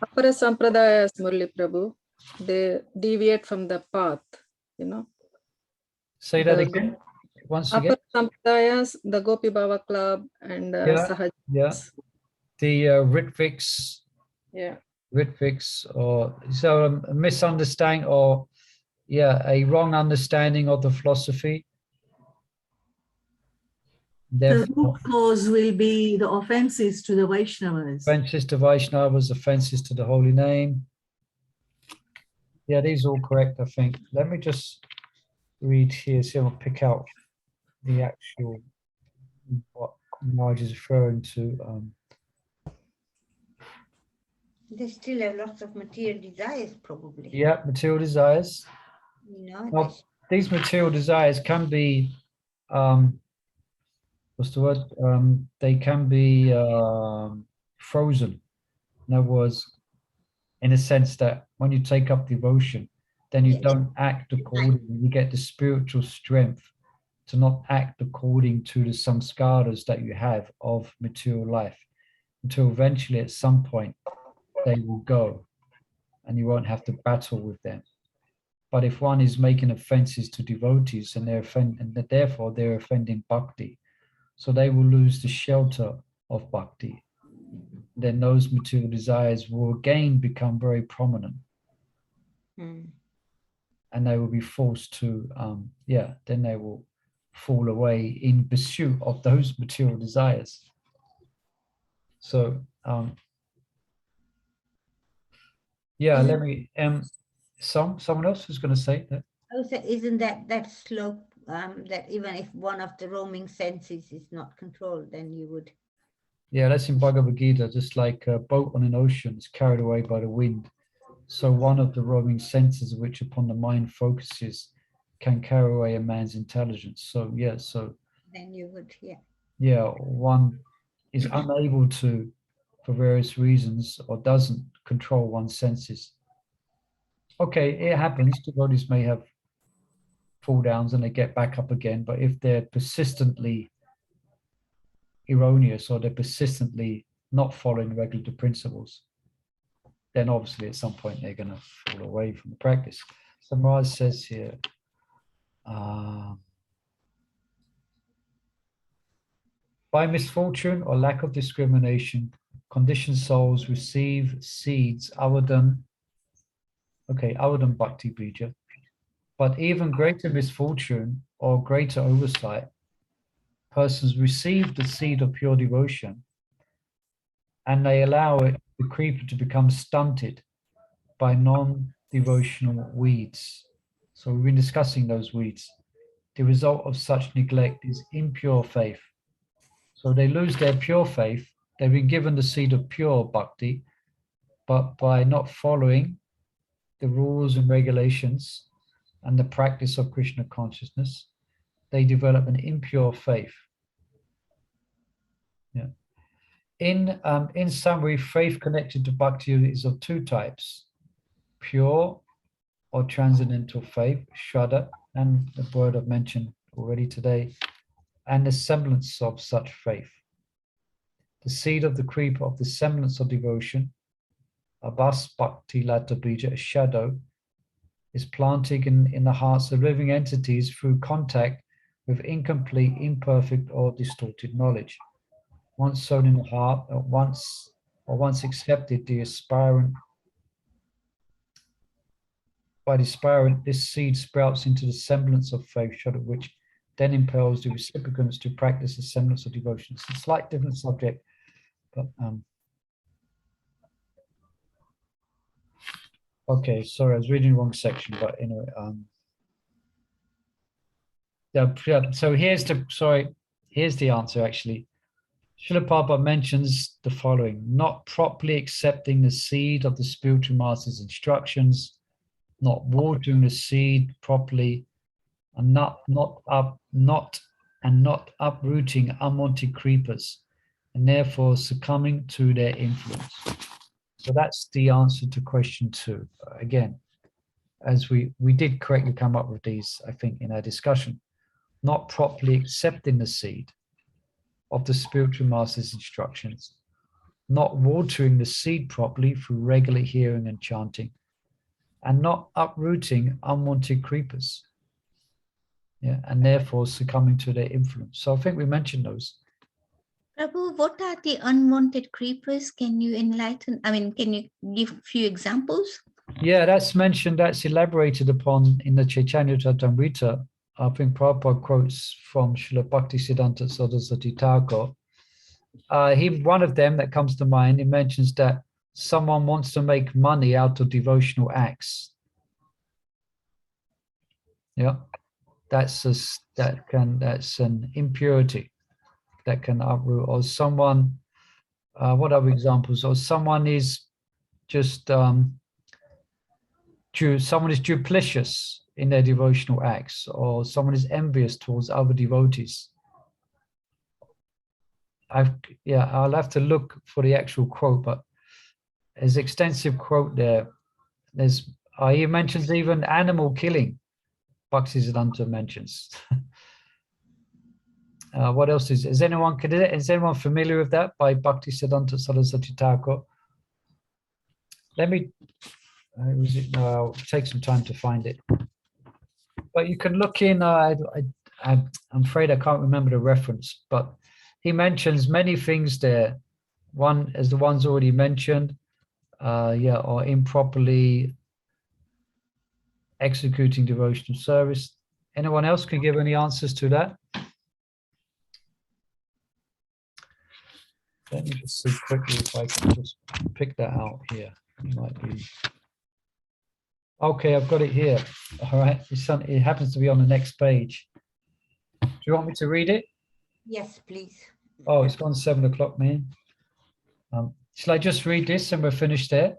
Speaker 6: Apara Sampradayas, Murli Prabhu? They deviate from the path, you know.
Speaker 1: Say that again. Once again.
Speaker 6: Apara Sampradayas, the Gopi Baba Club, and Sahaj.
Speaker 1: Yeah. The Ritviks.
Speaker 6: Yeah.
Speaker 1: Ritviks, or so a misunderstanding, or a wrong understanding of the philosophy.
Speaker 9: The
Speaker 1: Therefore,
Speaker 9: root cause will be the offenses to the Vaishnavas.
Speaker 1: offenses to Vaishnavas, offenses to the holy name. Yeah, these are all correct, I think. Let me just read here, see if I'll pick out the actual, what Marge is referring to.
Speaker 2: They still have lots of material desires, probably.
Speaker 1: Yeah, material desires.
Speaker 2: You know,
Speaker 1: Now, these material desires can be, what's the word? They can be frozen. In other words, in a sense that when you take up devotion, then you
Speaker 2: Yes.
Speaker 1: don't act accordingly. You get the spiritual strength to not act according to the samskaras that you have of material life, until eventually at some point they will go and you won't have to battle with them. But if one is making offenses to devotees and therefore they're offending bhakti, so they will lose the shelter of bhakti, then those material desires will again become very prominent. And they will be forced to, then they will fall away in pursuit of those material desires. So, let me, someone else was going to say that.
Speaker 2: Also, isn't that slope, that even if one of the roaming senses is not controlled, then you would...
Speaker 1: Yeah, that's in Bhagavad Gita, just like a boat on an ocean is carried away by the wind. So one of the roaming senses which upon the mind focuses can carry away a man's intelligence. So
Speaker 2: then you would,
Speaker 1: one is unable to, for various reasons, or doesn't control one's senses. Okay, it happens. Devotees may have fall downs and they get back up again, but if they're persistently erroneous or they're persistently not following regular principles, then obviously at some point they're going to fall away from the practice. So Maharaj says here, by misfortune or lack of discrimination, conditioned souls receive seeds other than bhakti bija. But even greater misfortune or greater oversight, persons receive the seed of pure devotion and they allow the creeper to become stunted by non-devotional weeds. So we've been discussing those weeds. The result of such neglect is impure faith. So they lose their pure faith. They've been given the seed of pure bhakti, but by not following the rules and regulations and the practice of Krishna consciousness, they develop an impure faith. Yeah. In summary, faith connected to bhakti is of two types: pure or transcendental faith, shraddha, and the word I've mentioned already today, and the semblance of such faith. The seed of the creeper of the semblance of devotion, abhas bhakti lata bija, a shadow, is planted in the hearts of living entities through contact with incomplete, imperfect, or distorted knowledge. Once sown in the heart, once accepted, by the aspirant, this seed sprouts into the semblance of faith, which then impels the recipients to practice the semblance of devotion. It's a slight different subject, but okay, sorry, I was reading the wrong section, but anyway, so here's the answer actually. Srila Prabhupada mentions the following: not properly accepting the seed of the spiritual master's instructions, not watering the seed properly, and not uprooting unwanted creepers, and therefore succumbing to their influence. So that's the answer to question 2. Again, as we did correctly come up with these, I think, in our discussion. Not properly accepting the seed of the spiritual master's instructions, not watering the seed properly through regular hearing and chanting, and not uprooting unwanted creepers, and therefore succumbing to their influence. So I think we mentioned those.
Speaker 8: Prabhu, what are the unwanted creepers? Can you enlighten? I mean, can you give a few examples?
Speaker 1: Yeah, that's mentioned, that's elaborated upon in the Chaitanya Charitamrita, I think Prabhupada quotes from Srila Bhaktisiddhanta Saraswati Thakur. One of them that comes to mind, he mentions that someone wants to make money out of devotional acts. Yeah, that's an impurity that can uproot. Or someone, what other examples? Or someone is just someone is duplicitous in their devotional acts, or someone is envious towards other devotees. I'll have to look for the actual quote, but there's extensive quote there. He mentions even animal killing. Bhaktisiddhanta mentions. What else is anyone familiar with that by Bhaktisiddhanta Saraswati Thakur? Let me. I'll take some time to find it. But you can look in. I'm afraid I can't remember the reference, but he mentions many things there. One is the ones already mentioned. Or improperly executing devotional service. Anyone else can give any answers to that? Let me just see quickly if I can just pick that out here. It might be. Okay, I've got it here. All right, it happens to be on the next page. Do you want me to read it?
Speaker 2: Yes, please.
Speaker 1: Oh, it's gone 7 o'clock, man. Shall I just read this and we're finished there?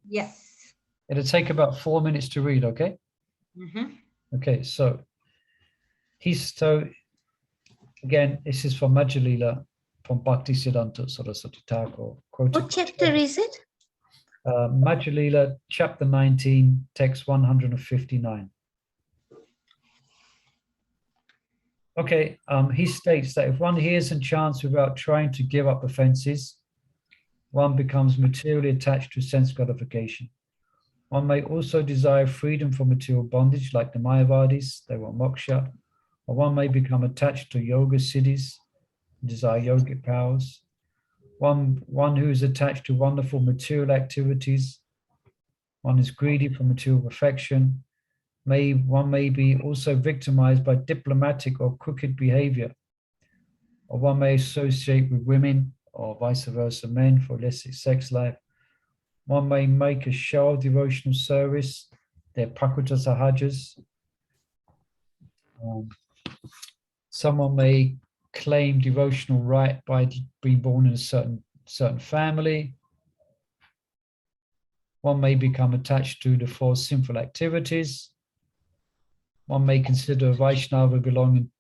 Speaker 2: Yes.
Speaker 1: It'll take about 4 minutes to read, okay? Okay, so again, this is from Majjalila, from Bhaktisiddhanta Saraswati Thakur.
Speaker 8: What chapter is it?
Speaker 1: Majjalila, chapter 19, text 159. Okay, he states that if one hears and chants without trying to give up offenses, one becomes materially attached to sense gratification. One may also desire freedom from material bondage, like the Mayavadis, they want moksha, or one may become attached to yoga siddhis, desire yogic powers. One who is attached to wonderful material activities, one is greedy for material perfection. One may be also victimized by diplomatic or crooked behavior, or one may associate with women, or vice versa, men, for illicit sex life. One may make a show of devotional service, their prakrita sahajas. Someone may claim devotional right by being born in a certain family. One may become attached to the 4 sinful activities. One may consider a Vaishnava belonging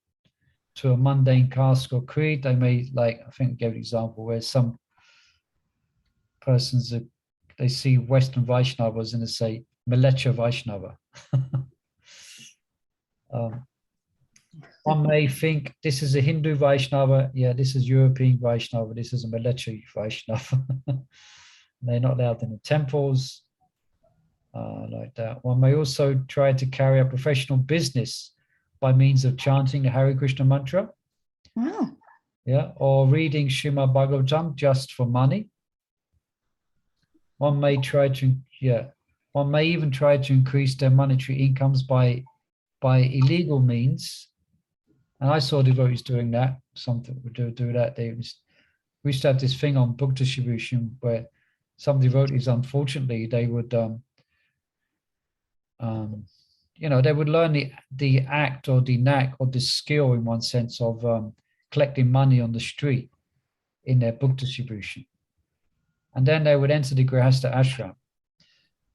Speaker 1: to a mundane caste or creed. They may, I think I gave an example where some persons, they see Western Vaishnavas and they say, Malecha Vaishnava. One may think this is a Hindu Vaishnava. Yeah, this is European Vaishnava. This is a Malecha Vaishnava. They're not allowed in the temples. Like that. One may also try to carry a professional business by means of chanting the Hare Krishna mantra.
Speaker 8: Wow.
Speaker 1: Yeah, or reading Srimad Bhagavatam just for money. One may even try to increase their monetary incomes by illegal means. And I saw devotees doing that. Something would do that. We used to have this thing on book distribution where some devotees, unfortunately, they would they would learn the act or the knack or the skill, in one sense, of collecting money on the street in their book distribution. And then they would enter the Grihastha ashram,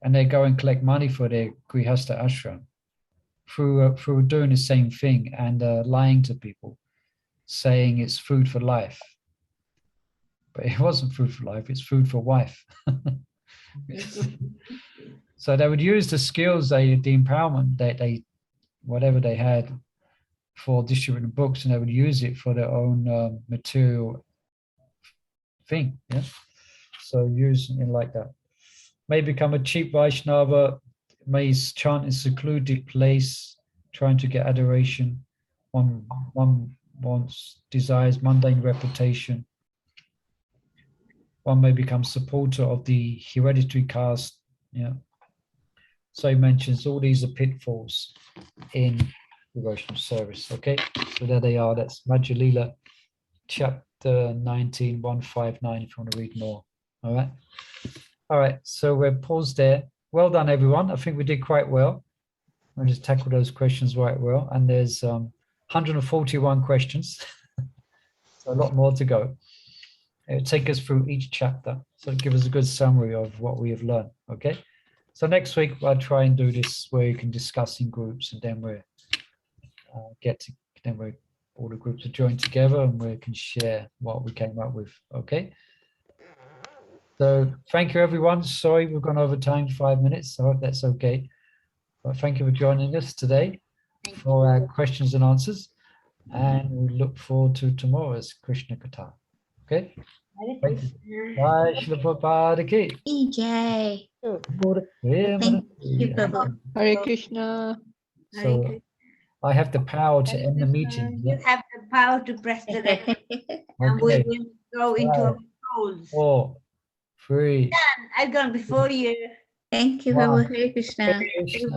Speaker 1: and they go and collect money for their Grihastha ashram through doing the same thing and lying to people, saying it's food for life. But it wasn't food for life, it's food for wife. So they would use the skills, the empowerment that whatever they had for distributing books, and they would use it for their own material thing. Yeah. So using it like that. May become a cheap Vaishnava, may chant in secluded place, trying to get adoration. One desires mundane reputation. One may become supporter of the hereditary caste. Yeah. So he mentions all these are pitfalls in devotional service. Okay, so there they are. That's Madhya Lila, chapter 19, 159, if you want to read more. All right. All right, so we're paused there. Well done, everyone. I think we did quite well. We just tackled those questions right well. And there's 141 questions, so a lot more to go. It'll take us through each chapter, so it'll give us a good summary of what we have learned. Okay, so next week I'll try and do this where you can discuss in groups, and then we're all the groups are joined together and we can share what we came up with. Okay. So thank you, everyone. Sorry, we've gone over time 5 minutes. I hope that's okay. But thank you for joining us today for our questions and answers. And we look forward to tomorrow's Krishna Katha. Okay? Thank you. Bye, Srila Prabhupada ki.
Speaker 8: Jai.
Speaker 1: Thank
Speaker 8: you, Prabhu.
Speaker 7: Hare Krishna.
Speaker 1: So I have the power to end the meeting.
Speaker 2: You have the power to press the red button. And we
Speaker 1: Okay.
Speaker 2: will go into our roles.
Speaker 1: 4, 3.
Speaker 2: I've gone before you.
Speaker 8: Thank you,
Speaker 1: Wow.
Speaker 8: Prabhu. Hare Krishna.
Speaker 1: Krishna.